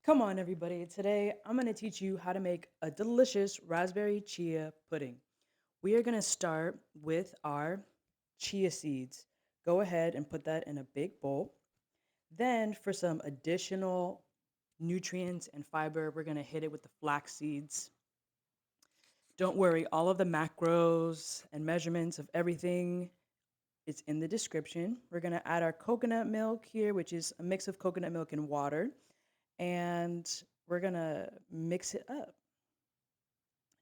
Come on, everybody. Today, I'm going to teach you how to make a delicious raspberry chia pudding. We are going to start with our chia seeds. Go ahead and put that in a big bowl. Then, for some additional nutrients and fiber, we're going to hit it with the flax seeds. Don't worry, all of the macros and measurements of everything is in the description. We're going to add our coconut milk here, which is a mix of coconut milk and water, and we're going to mix it up.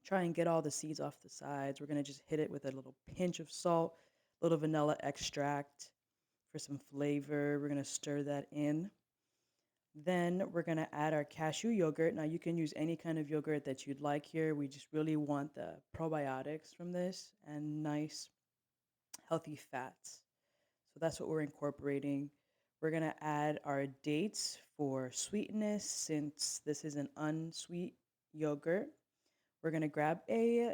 Try and get all the seeds off the sides. We're going to just hit it with a little pinch of salt, a little vanilla extract for some flavor. We're going to stir that in. Then we're going to add our cashew yogurt. Now, you can use any kind of yogurt that you'd like here. We just really want the probiotics from this and nice, healthy fats. So that's what we're incorporating. We're going to add our dates for sweetness since this is an unsweet yogurt. We're going to grab a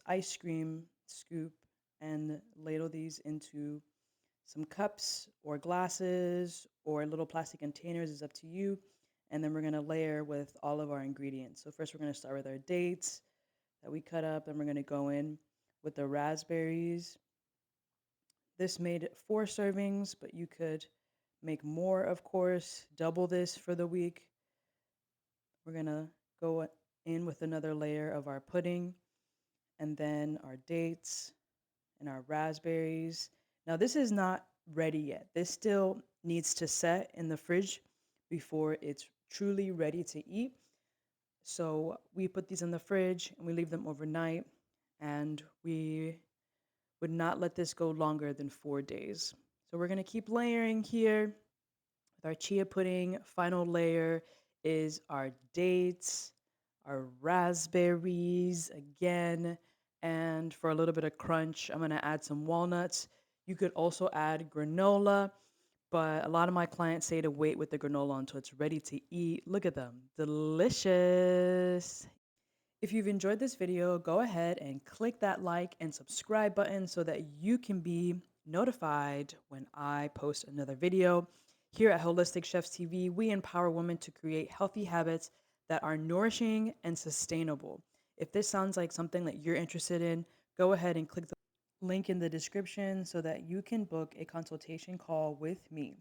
ice cream scoop and ladle these into some cups or glasses or little plastic containers, is up to you. And then we're going to layer with all of our ingredients. So first we're going to start with our dates that we cut up, and we're going to go in with the raspberries. This made 4 servings, but you could make more, of course, double this for the week. We're going to go in with another layer of our pudding and then our dates and our raspberries. Now, this is not ready yet. This still needs to set in the fridge before it's truly ready to eat. So we put these in the fridge and we leave them overnight, and we would not let this go longer than 4 days. So we're going to keep layering here with our chia pudding. Final layer is our dates, our raspberries again, and for a little bit of crunch, I'm going to add some walnuts. You could also add granola, but a lot of my clients say to wait with the granola until it's ready to eat. Look at them. Delicious. If you've enjoyed this video, go ahead and click that like and subscribe button so that you can be notified when I post another video. Here at Holistic Chefs TV, we empower women to create healthy habits that are nourishing and sustainable. If this sounds like something that you're interested in, go ahead and click the link in the description so that you can book a consultation call with me.